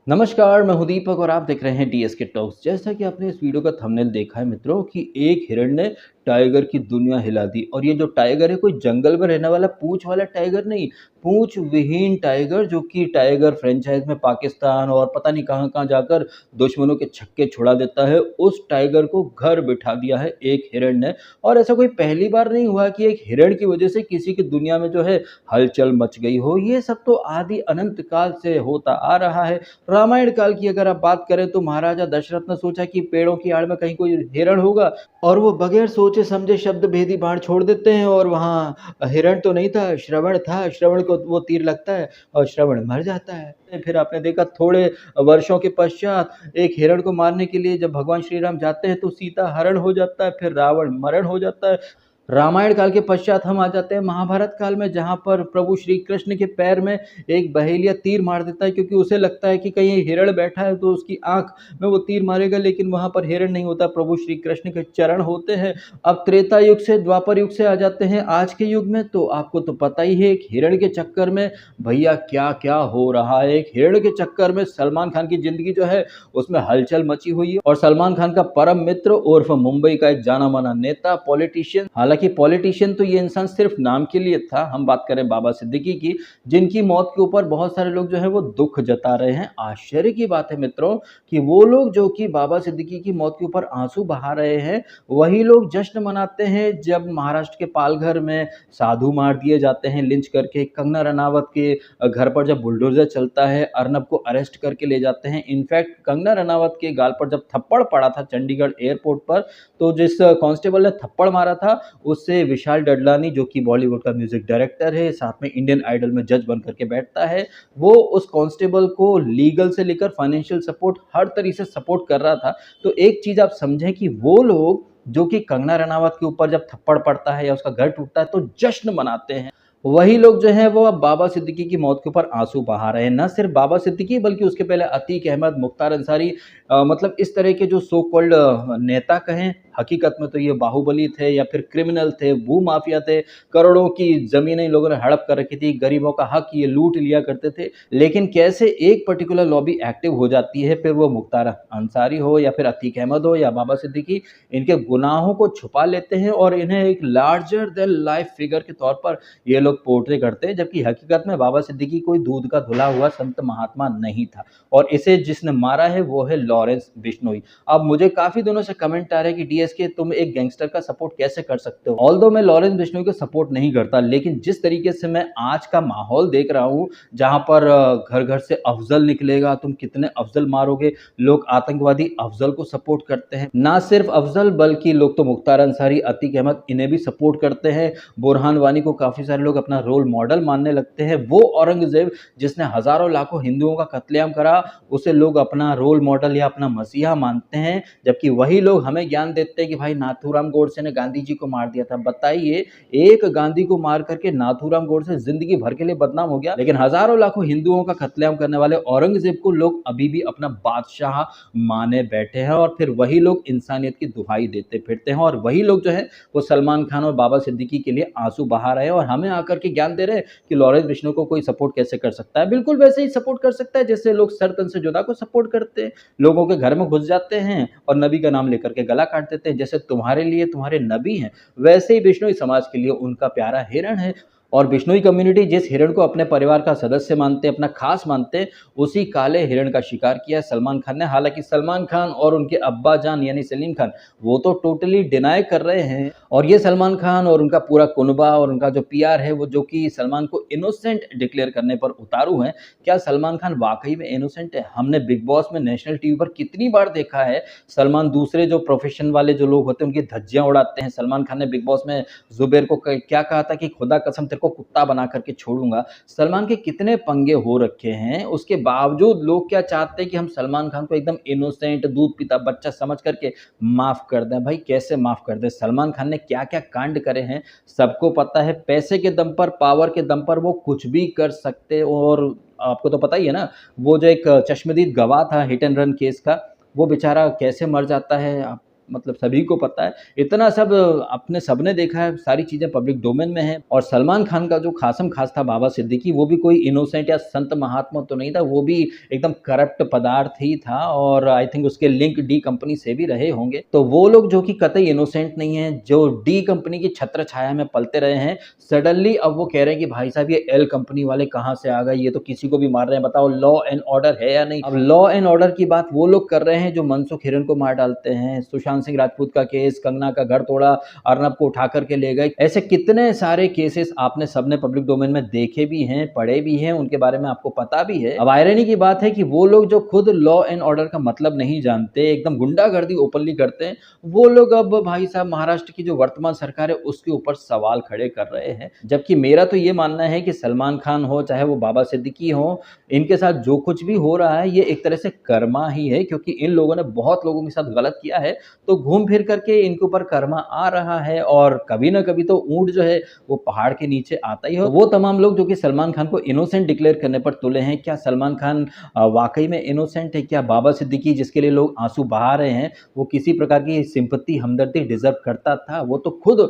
नमस्कार, मैं हूं दीपक और आप देख रहे हैं डीएसके टॉक्स। जैसा कि आपने इस वीडियो का थंबनेल देखा है मित्रों कि एक हिरण ने टाइगर की दुनिया हिला दी। और ये जो टाइगर है कोई जंगल में रहने वाला पूंछ वाला टाइगर नहीं, पूंछ विहीन टाइगर, जो कि टाइगर फ्रेंचाइज में पाकिस्तान और पता नहीं कहां-कहां जाकर दुश्मनों के छक्के छुड़ा देता है, उस टाइगर को घर बिठा दिया है एक हिरण ने। और ऐसा कोई पहली बार नहीं हुआ कि एक हिरण की वजह से किसी की दुनिया में जो है हलचल मच गई हो। ये सब तो आदि अनंत काल से होता आ रहा है। रामायण काल की अगर आप बात करें तो महाराजा दशरथ ने सोचा कि पेड़ों की आड़ में कहीं कोई हिरण होगा, और वो बगैर सोचे समझे शब्द भेदी बाण छोड़ देते हैं। और वहां हिरण तो नहीं था, श्रवण था। श्रवण को वो तीर लगता है और श्रवण मर जाता है। फिर आपने देखा थोड़े वर्षों के पश्चात एक हिरण को मारने के लिए जब भगवान श्री राम जाते हैं तो सीता हरण हो जाता है, फिर रावण मरण हो जाता है। रामायण काल के पश्चात हम आ जाते हैं महाभारत काल में, जहाँ पर प्रभु श्री कृष्ण के पैर में एक बहेलिया तीर मार देता है, क्योंकि उसे लगता है कि कहीं हिरण बैठा है तो उसकी आंख में वो तीर मारेगा, लेकिन वहां पर हिरण नहीं होता, प्रभु श्री कृष्ण के चरण होते हैं। अब त्रेता युग से द्वापर युग से आ जाते हैं आज के युग में, तो आपको तो पता ही है एक हिरण के चक्कर में भैया क्या क्या हो रहा है। एक हिरण के चक्कर में सलमान खान की जिंदगी जो है उसमें हलचल मची हुई है। और सलमान खान का परम मित्र उर्फ मुंबई का एक जाना माना नेता, पॉलिटिशियन, हालांकि पॉलिटिशियन तो ये इंसान सिर्फ नाम के लिए था। हम बात करें बाबा सिद्दीकी की, जिनकी मौत के ऊपर बहुत सारे लोग जो है वो दुख जता रहे हैं। आश्चर्य की बात है मित्रों कि वो लोग जो कि बाबा सिद्दीकी की मौत के ऊपर आंसू बहा रहे हैं, वही लोग जश्न मनाते हैं जब महाराष्ट्र के पालघर में साधु मार दिए जाते हैं लिंच करके। कंगना रनावत के घर पर जब बुलडोजर चलता है, अर्नब को अरेस्ट करके ले जाते हैं। इनफैक्ट कंगना रनावत के गाल पर जब थप्पड़ पड़ा था चंडीगढ़ एयरपोर्ट पर, तो जिस कांस्टेबल ने थप्पड़ मारा था उससे विशाल डडलानी, जो कि बॉलीवुड का म्यूजिक डायरेक्टर है, साथ में इंडियन आइडल में जज बन करके बैठता है, वो उस कांस्टेबल को लीगल से लेकर फाइनेंशियल सपोर्ट हर तरीके से सपोर्ट कर रहा था। तो एक चीज आप समझें कि वो लोग जो कि कंगना रनावत के ऊपर जब थप्पड़ पड़ता है या उसका घर टूटता है तो जश्न मनाते हैं, वही लोग जो हैं वो अब बाबा सिद्दीकी की मौत के ऊपर आंसू बहा रहे हैं। न सिर्फ बाबा सिद्दीकी बल्कि उसके पहले अतीक अहमद, मुख्तार अंसारी, मतलब इस तरह के जो सो कॉल्ड नेता कहें, हकीकत में तो ये बाहुबली थे या फिर क्रिमिनल थे, भू माफिया थे। करोड़ों की जमीनें इन लोगों ने हड़प कर रखी थी, गरीबों का हक ये लूट लिया करते थे। लेकिन कैसे एक पर्टिकुलर लॉबी एक्टिव हो जाती है, फिर वो मुख्तार अंसारी हो या फिर अतीक अहमद हो या बाबा सिद्दीकी, इनके गुनाहों को छुपा लेते हैं और इन्हें एक लार्जर देन लाइफ फिगर के तौर पर ये लोग पोर्ट्रे करते हैं। जबकि हकीकत में बाबा सिद्दीकी कोई दूध का धुला हुआ संत महात्मा नहीं था, और इसे जिसने मारा है वो है लॉरेंस बिश्नोई। अब मुझे काफी दिनों से कमेंट आ रहे हैं कि डीएसके तुम एक गैंगस्टर का सपोर्ट कैसे कर सकते हो। ऑल्दो मैं लॉरेंस बिश्नोई को सपोर्ट नहीं करता, लेकिन जिस तरीके से मैं आज का माहौल देख रहा हूँ, जहां पर घर घर से अफजल निकलेगा, तुम कितने अफजल मारोगे, लोग आतंकवादी अफजल को सपोर्ट करते हैं। ना सिर्फ अफजल बल्कि लोग तो मुख्तार अंसारी, अतीक अहमद, इन्हें भी सपोर्ट करते हैं। बुरहान वानी को काफी सारे लोग अपना रोल मॉडल मानने लगते हैं। वो औरंगजेब जिसने हजारों लाखों हिंदुओं का कत्लेआम करा, उसे लोग अपना रोल मॉडल या अपना मसीहा मानते हैं। जबकि वही लोग हमें ज्ञान देते हैं कि भाई नाथूराम गोडसे ने गांधी जी को मार दिया था। बताइए, एक गांधी को मार करके नाथूराम गोडसे जिंदगी भर के लिए बदनाम हो गया, लेकिन हजारों लाखों हिंदुओं का कत्लेआम करने वाले औरंगजेब को लोग अभी भी अपना बादशाह माने बैठे हैं। और फिर वही लोग इंसानियत की दुहाई देते फिरते हैं, और वही लोग जो है वो सलमान खान और बाबा सिद्दीकी के लिए आंसू बहा रहे हैं और हमें आकर के ज्ञान दे रहे हैं कि लॉरेंस बिश्नोई को कोई सपोर्ट कैसे कर सकता है। बिल्कुल वैसे ही सपोर्ट कर सकता है जैसे लोग सर तन से जुदा को सपोर्ट करते हैं, लोगों के घर में घुस जाते हैं और नबी का नाम लेकर के गला काट देते हैं। जैसे तुम्हारे लिए तुम्हारे नबी हैं, वैसे ही बिश्नोई समाज के लिए उनका प्यारा हिरण है। और बिश्नोई कम्युनिटी जिस हिरण को अपने परिवार का सदस्य मानते, अपना खास मानते, उसी काले हिरण का शिकार किया है सलमान खान ने। हालांकि सलमान खान और उनके अब्बा जान यानी सलीम खान वो तो टोटली डिनाई कर रहे हैं, और ये सलमान खान और उनका पूरा कुनबा और उनका जो पीआर है वो जो कि सलमान को इनोसेंट डिक्लेयर करने पर उतारू हैं। क्या सलमान खान वाकई में इनोसेंट है? हमने बिग बॉस में नेशनल टीवी पर कितनी बार देखा है सलमान दूसरे जो प्रोफेशन वाले जो लोग होते हैं उनकी धज्जियां उड़ाते हैं। सलमान खान ने बिग बॉस में जुबेर को क्या कहा था कि खुदा कसम तेरे को कुत्ता बना करके छोड़ूंगा। सलमान के कितने पंगे हो रखे हैं, उसके बावजूद लोग क्या चाहते हैं कि हम सलमान खान को एकदम इनोसेंट दूध पीता बच्चा समझ करके माफ कर दें। भाई कैसे माफ कर दें? सलमान खान ने क्या क्या कांड करे हैं सबको पता है। पैसे के दम पर, पावर के दम पर वो कुछ भी कर सकते। और आपको तो पता ही है ना, वो जो एक चश्मदीद गवाह था हिट एंड रन केस का, वो बेचारा कैसे मर जाता है। मतलब सभी को पता है, इतना सब अपने सबने देखा है, सारी चीज़ें पब्लिक डोमेन में हैं। और सलमान खान का जो खासम खास था बाबा सिद्दीकी, वो भी कोई इनोसेंट या संत महात्मा तो नहीं था, वो भी एकदम करप्ट पदार्थ ही था और आई थिंक उसके लिंक डी कंपनी से भी रहे होंगे। तो वो लोग जो कि कतई इनोसेंट नहीं है, जो डी कंपनी की छत्र छाया में पलते रहे हैं, सडनली अब वो कह रहे हैं कि भाई साहब ये एल कंपनी वाले कहाँ से आ गए, ये तो किसी को भी मार रहे हैं, बताओ लॉ एंड ऑर्डर है या नहीं। अब लॉ एंड ऑर्डर की बात वो लोग कर रहे हैं जो मनसुख हिरेन को मार डालते हैं, सुशांत सिंह राजपूत का केस, कंगना का घर तोड़ा, अर्नब को उठा करके ले गए, ऐसे कितने सारे केसेस आपने सबने पब्लिक डोमेन में देखे भी हैं, पढ़े भी हैं, उनके बारे में आपको पता भी है। अब आयरनी की बात है कि वो लोग जो खुद लॉ एंड ऑर्डर का मतलब नहीं जानते, एकदम गुंडागर्दी ओपनली करते हैं, वो लोग अब भाई साहब महाराष्ट्र की जो वर्तमान सरकार है उसके ऊपर सवाल खड़े कर रहे हैं। जबकि मेरा तो ये मानना है कि सलमान खान हो चाहे वो बाबा सिद्दीकी हो, इनके साथ जो कुछ भी हो रहा है ये एक तरह से कर्मा ही है, क्योंकि इन लोगों ने बहुत लोगों के साथ गलत किया है, तो घूम फिर करके इनके ऊपर कर्मा आ रहा है। और कभी ना कभी तो ऊंट जो है वो पहाड़ के नीचे आता ही हो। वो तमाम लोग जो कि सलमान खान को इनोसेंट डिक्लेयर करने पर तुले हैं, क्या सलमान खान वाकई में इनोसेंट है? क्या बाबा सिद्दीकी जिसके लिए लोग आंसू बहा रहे हैं वो किसी प्रकार की सिंपत्ति हमदर्दी डिजर्व करता था? वो तो खुद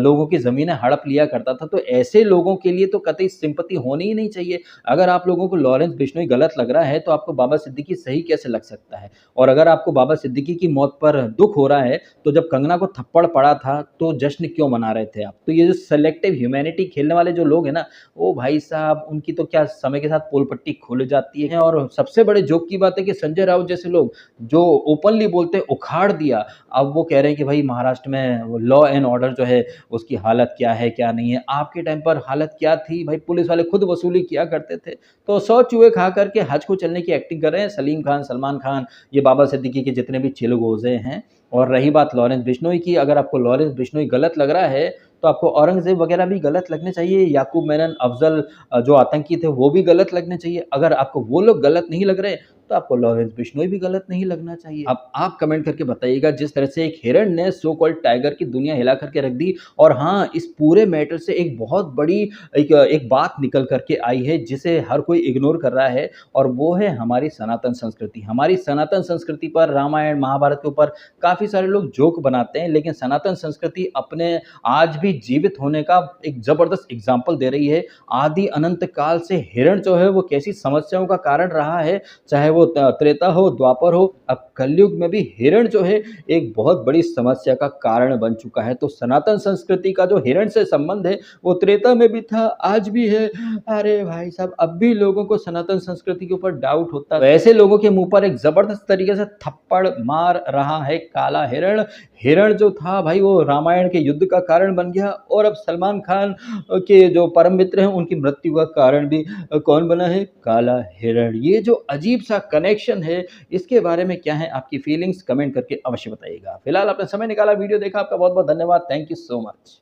लोगों की ज़मीनें हड़प लिया करता था, तो ऐसे लोगों के लिए तो कतई सिंपत्ति होनी ही नहीं चाहिए। अगर आप लोगों को लॉरेंस बिश्नोई गलत लग रहा है, तो आपको बाबा सिद्दीकी सही कैसे लग सकता है? और अगर आपको बाबा सिद्दीकी की मौत पर दुःख हो रहा है, तो जब कंगना को थप्पड़ पड़ा था, तो जश्न क्यों मना रहे थे आप? तो ये जो सेलेक्टिव ह्यूमैनिटी खेलने वाले जो लोग हैं ना, वो भाई साहब उनकी तो क्या समय के साथ पोल पट्टी खुल जाती है। और सबसे बड़े जोक की बात है कि संजय राउत जैसे लोग जो ओपनली बोलते हैं उखाड़ दिया, अब वो कह रहे हैं कि भाई महाराष्ट्र में वो लॉ एंड ऑर्डर जो है उसकी हालत क्या है, क्या नहीं है। आपके टाइम पर हालत क्या थी? भाई पुलिस वाले खुद वसूली किया करते थे। तो 100 चूहे खा करके हज को चलने की एक्टिंग कर रहे हैं सलीम खान, सलमान खान, ये बाबा सिद्दीकी के जितने भी चिलगोज़े हैं। और रही बात लॉरेंस बिश्नोई की, अगर आपको लॉरेंस बिश्नोई गलत लग रहा है, तो आपको औरंगज़ेब वगैरह भी गलत लगने चाहिए, याकूब मेनन, अफ़ज़ल जो आतंकी थे वो भी गलत लगने चाहिए। अगर आपको वो लोग गलत नहीं लग रहे, तो आपको लॉरेंस बिश्नोई भी गलत नहीं लगना चाहिए। अब आप कमेंट करके बताइएगा, जिस तरह से एक हिरण ने सो कॉल्ड टाइगर की दुनिया हिला करके रख दी। और हाँ, इस पूरे मैटर से एक बहुत बड़ी एक बात निकल करके आई है जिसे हर कोई इग्नोर कर रहा है, और वो है हमारी सनातन संस्कृति। हमारी सनातन संस्कृति पर, रामायण महाभारत के ऊपर काफ़ी सारे लोग जोक बनाते हैं, लेकिन सनातन संस्कृति अपने आज भी जीवित होने का एक ज़बरदस्त एग्जाम्पल दे रही है। आदि अनंत काल से हिरण जो है वो कैसी समस्याओं का कारण रहा है, चाहे वो त्रेता हो, द्वापर हो, अब कलयुग में भी हिरण जो है एक बहुत बड़ी समस्या का कारण बन चुका है। तो सनातन संस्कृति का जो हिरण से संबंध है वो त्रेता में भी था, आज भी है। अरे भाई साहब, अब भी लोगों को सनातन संस्कृति के ऊपर डाउट होता है। तो ऐसे लोगों के मुंह पर एक जबरदस्त तरीके से थप्पड़ मार रहा है काला हिरण। हिरण जो था भाई वो रामायण के युद्ध का कारण बन गया, और अब सलमान खान के जो परम मित्र हैं उनकी मृत्यु का कारण भी कौन बना है? काला हिरण। ये जो अजीब सा कनेक्शन है, इसके बारे में क्या है आपकी फीलिंग्स? कमेंट करके अवश्य बताइएगा। फिलहाल आपने समय निकाला, वीडियो देखा, आपका बहुत बहुत धन्यवाद। Thank you so much.